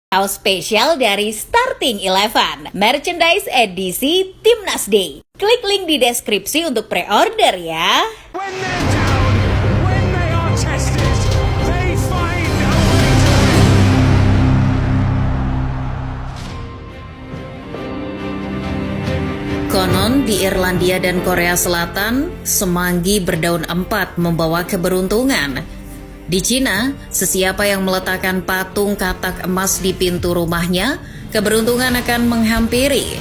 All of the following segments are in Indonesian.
Kaos spesial dari Starting Eleven, merchandise edisi Timnas Day. Klik link di deskripsi untuk pre-order ya. When they're down, when they are tested, they find a way to win. Konon di Irlandia dan Korea Selatan, semanggi berdaun empat membawa keberuntungan. Di Cina, sesiapa yang meletakkan patung katak emas di pintu rumahnya, keberuntungan akan menghampiri.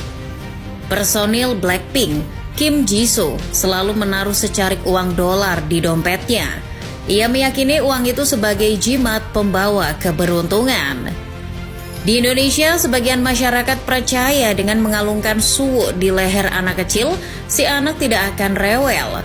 Personil Blackpink, Kim Jisoo, selalu menaruh secarik uang dolar di dompetnya. Ia meyakini uang itu sebagai jimat pembawa keberuntungan. Di Indonesia, sebagian masyarakat percaya dengan mengalungkan suwu di leher anak kecil, si anak tidak akan rewel.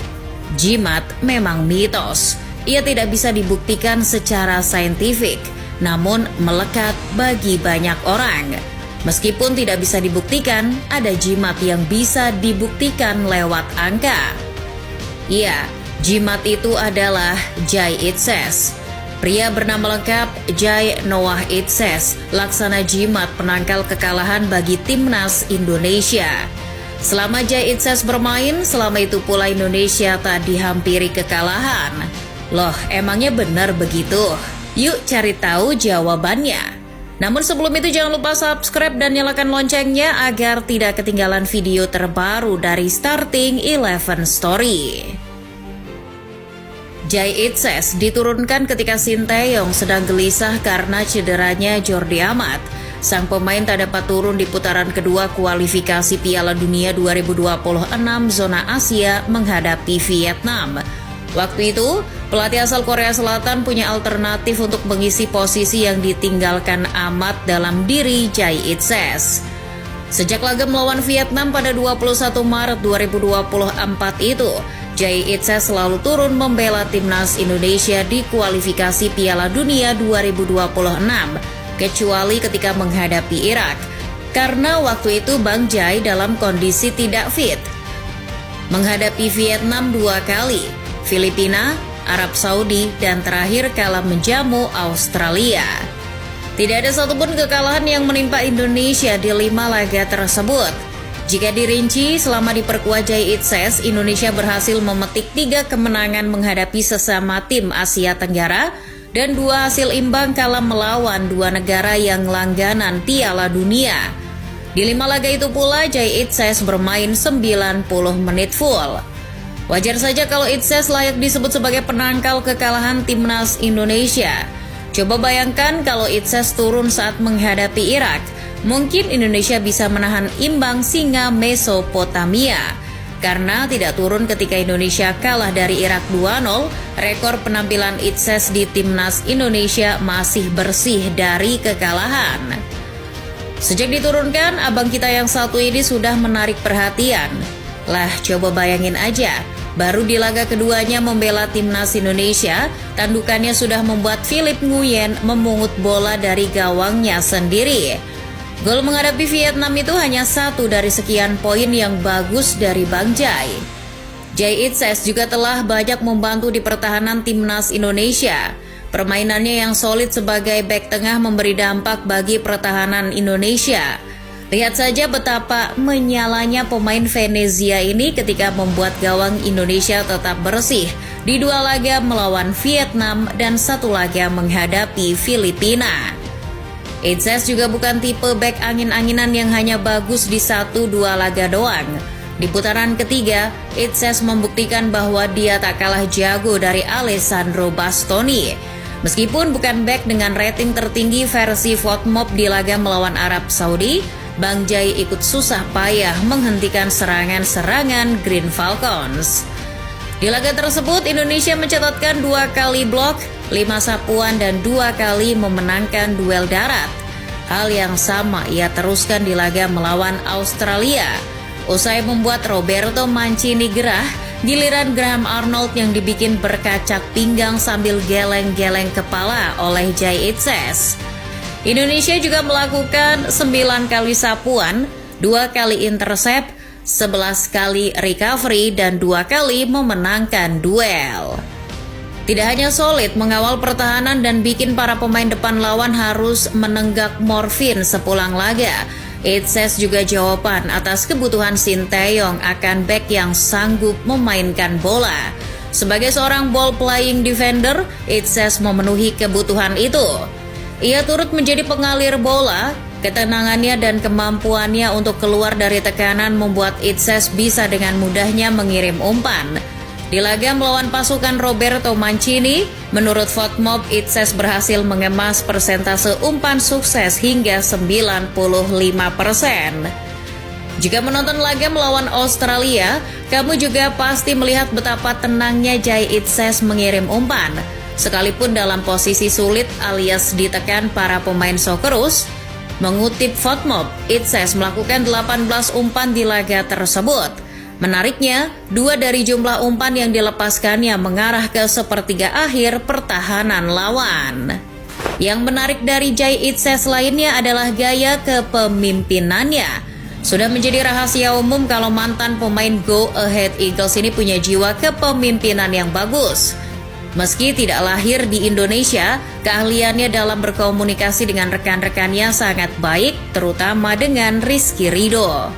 Jimat memang mitos. Ia tidak bisa dibuktikan secara saintifik, namun melekat bagi banyak orang. Meskipun tidak bisa dibuktikan, ada jimat yang bisa dibuktikan lewat angka. Ya, jimat itu adalah Jai Itses. Pria bernama lengkap Jai Noah Itses, laksana jimat penangkal kekalahan bagi Timnas Indonesia. Selama Jai Itses bermain, selama itu pula Indonesia tak dihampiri kekalahan. Loh, emangnya benar begitu? Yuk cari tahu jawabannya. Namun sebelum itu jangan lupa subscribe dan nyalakan loncengnya agar tidak ketinggalan video terbaru dari Starting Eleven Story. Jai Itses diturunkan ketika Sinteyong sedang gelisah karena cederanya Jordi Amat. Sang pemain tak dapat turun di putaran kedua kualifikasi Piala Dunia 2026 zona Asia menghadapi Vietnam. Waktu itu, pelatih asal Korea Selatan punya alternatif untuk mengisi posisi yang ditinggalkan Amat dalam diri Jai Itses. Sejak laga melawan Vietnam pada 21 Maret 2024 itu, Jai Itses selalu turun membela Timnas Indonesia di kualifikasi Piala Dunia 2026, kecuali ketika menghadapi Irak. Karena waktu itu Bang Jai dalam kondisi tidak fit. Menghadapi Vietnam 2 kali, Filipina, Arab Saudi, dan terakhir kalah menjamu Australia. Tidak ada satupun kekalahan yang menimpa Indonesia di 5 laga tersebut. Jika dirinci, selama diperkuat Jai Itses, Indonesia berhasil memetik 3 kemenangan menghadapi sesama tim Asia Tenggara dan 2 hasil imbang kalah melawan 2 negara yang langganan Piala Dunia. Di 5 laga itu pula, Jai Itses bermain 90 menit full. Wajar saja kalau Itses layak disebut sebagai penangkal kekalahan Timnas Indonesia. Coba bayangkan kalau Itses turun saat menghadapi Irak, mungkin Indonesia bisa menahan imbang singa Mesopotamia. Karena tidak turun ketika Indonesia kalah dari Irak 2-0, rekor penampilan Itses di Timnas Indonesia masih bersih dari kekalahan. Sejak diturunkan, abang kita yang satu ini sudah menarik perhatian. Lah, coba bayangin aja. Baru di laga keduanya membela Timnas Indonesia, tandukannya sudah membuat Philip Nguyen memungut bola dari gawangnya sendiri. Gol menghadapi Vietnam itu hanya 1 dari sekian poin yang bagus dari Bang Jai. Jai Itses juga telah banyak membantu di pertahanan Timnas Indonesia. Permainannya yang solid sebagai bek tengah memberi dampak bagi pertahanan Indonesia. Lihat saja betapa menyalanya pemain Venezia ini ketika membuat gawang Indonesia tetap bersih di 2 laga melawan Vietnam dan 1 laga menghadapi Filipina. Itses juga bukan tipe bek angin-anginan yang hanya bagus di 1-2 laga doang. Di putaran ketiga, Itses membuktikan bahwa dia tak kalah jago dari Alessandro Bastoni. Meskipun bukan bek dengan rating tertinggi versi FOTMOB di laga melawan Arab Saudi, Bang Jai ikut susah payah menghentikan serangan-serangan Green Falcons. Di laga tersebut, Indonesia mencatatkan 2 kali blok, 5 sapuan, dan 2 kali memenangkan duel darat. Hal yang sama ia teruskan di laga melawan Australia. Usai membuat Roberto Mancini gerah, giliran Graham Arnold yang dibikin berkacak pinggang sambil geleng-geleng kepala oleh Jai Itses. Indonesia juga melakukan 9 kali sapuan, 2 kali intercept, 11 kali recovery, dan 2 kali memenangkan duel. Tidak hanya solid mengawal pertahanan dan bikin para pemain depan lawan harus menenggak morfin sepulang laga, Itses juga jawaban atas kebutuhan Sinteyong akan bek yang sanggup memainkan bola. Sebagai seorang ball-playing defender, Itses memenuhi kebutuhan itu. Ia turut menjadi pengalir bola, ketenangannya dan kemampuannya untuk keluar dari tekanan membuat Itses bisa dengan mudahnya mengirim umpan. Di laga melawan pasukan Roberto Mancini, menurut FOTMOB, Itses berhasil mengemas persentase umpan sukses hingga 95%. Jika menonton laga melawan Australia, kamu juga pasti melihat betapa tenangnya Jai Itses mengirim umpan. Sekalipun dalam posisi sulit alias ditekan para pemain Socceroos, mengutip FOTMOB, Itses melakukan 18 umpan di laga tersebut. Menariknya, 2 dari jumlah umpan yang dilepaskannya mengarah ke sepertiga akhir pertahanan lawan. Yang menarik dari Jai Itses lainnya adalah gaya kepemimpinannya. Sudah menjadi rahasia umum kalau mantan pemain Go Ahead Eagles ini punya jiwa kepemimpinan yang bagus. Meski tidak lahir di Indonesia, keahliannya dalam berkomunikasi dengan rekan-rekannya sangat baik, terutama dengan Rizky Ridho.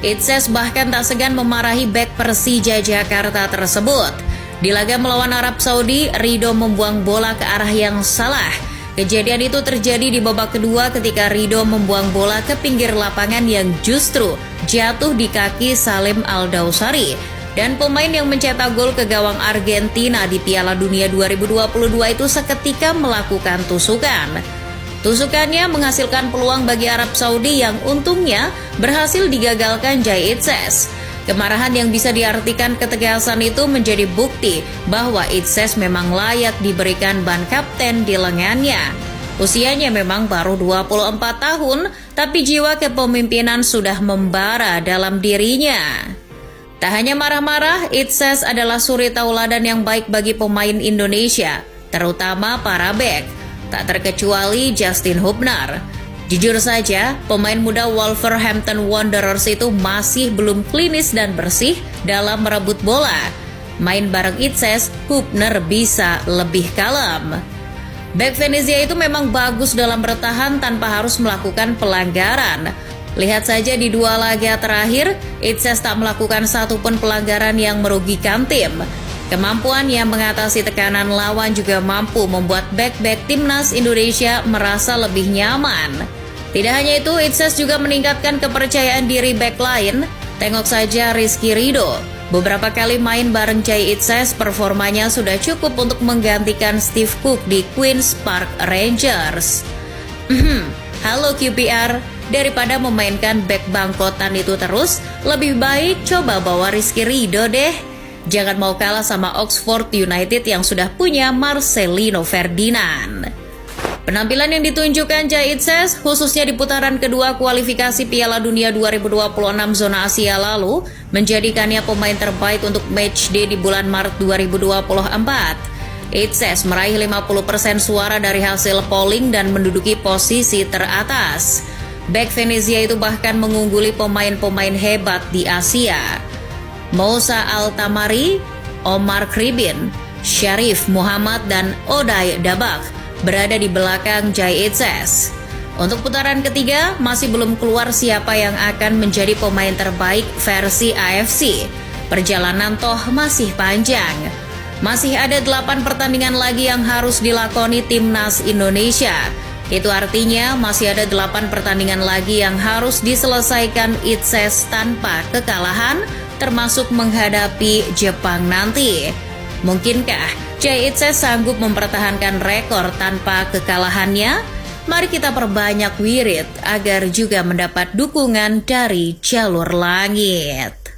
Itses bahkan tak segan memarahi bek Persija Jakarta tersebut. Di laga melawan Arab Saudi, Ridho membuang bola ke arah yang salah. Kejadian itu terjadi di babak kedua ketika Ridho membuang bola ke pinggir lapangan yang justru jatuh di kaki Salim Al-Dawsari. Dan pemain yang mencetak gol ke gawang Argentina di Piala Dunia 2022 itu seketika melakukan tusukan. Tusukannya menghasilkan peluang bagi Arab Saudi yang untungnya berhasil digagalkan Jai Itses. Kemarahan yang bisa diartikan ketegasan itu menjadi bukti bahwa Itses memang layak diberikan ban kapten di lengannya. Usianya memang baru 24 tahun, tapi jiwa kepemimpinan sudah membara dalam dirinya. Tak hanya marah-marah, Itses adalah suri tauladan yang baik bagi pemain Indonesia, terutama para bek. Tak terkecuali Justin Hubner. Jujur saja, pemain muda Wolverhampton Wanderers itu masih belum klinis dan bersih dalam merebut bola. Main bareng Itses, Hubner bisa lebih kalem. Bek Venezia itu memang bagus dalam bertahan tanpa harus melakukan pelanggaran. Lihat saja di 2 laga terakhir, Itses tak melakukan satupun pelanggaran yang merugikan tim. Kemampuannya mengatasi tekanan lawan juga mampu membuat bek-bek timnas Indonesia merasa lebih nyaman. Tidak hanya itu, Itses juga meningkatkan kepercayaan diri bek lain. Tengok saja Rizky Ridho. Beberapa kali main bareng Jai Itses, performanya sudah cukup untuk menggantikan Steve Cook di Queen's Park Rangers. Halo QPR, daripada memainkan bek bangkotan itu terus, lebih baik coba bawa Rizky Ridho deh. Jangan mau kalah sama Oxford United yang sudah punya Marcelino Ferdinand. Penampilan yang ditunjukkan Jai Itses, khususnya di putaran kedua kualifikasi Piala Dunia 2026 zona Asia lalu, menjadikannya pemain terbaik untuk matchday di bulan Maret 2024. Itses meraih 50% suara dari hasil polling dan menduduki posisi teratas. Bek Venezia itu bahkan mengungguli pemain-pemain hebat di Asia. Moussa Al-Tamari, Omar Kribin, Syarif Muhammad dan Oday Dabak berada di belakang Jai Itses. Untuk putaran ketiga, masih belum keluar siapa yang akan menjadi pemain terbaik versi AFC. Perjalanan toh masih panjang. Masih ada 8 pertandingan lagi yang harus dilakoni timnas Indonesia. Itu artinya masih ada 8 pertandingan lagi yang harus diselesaikan Itses tanpa kekalahan, termasuk menghadapi Jepang nanti. Mungkinkah Jai Itses sanggup mempertahankan rekor tanpa kekalahannya? Mari kita perbanyak wirid agar juga mendapat dukungan dari jalur langit.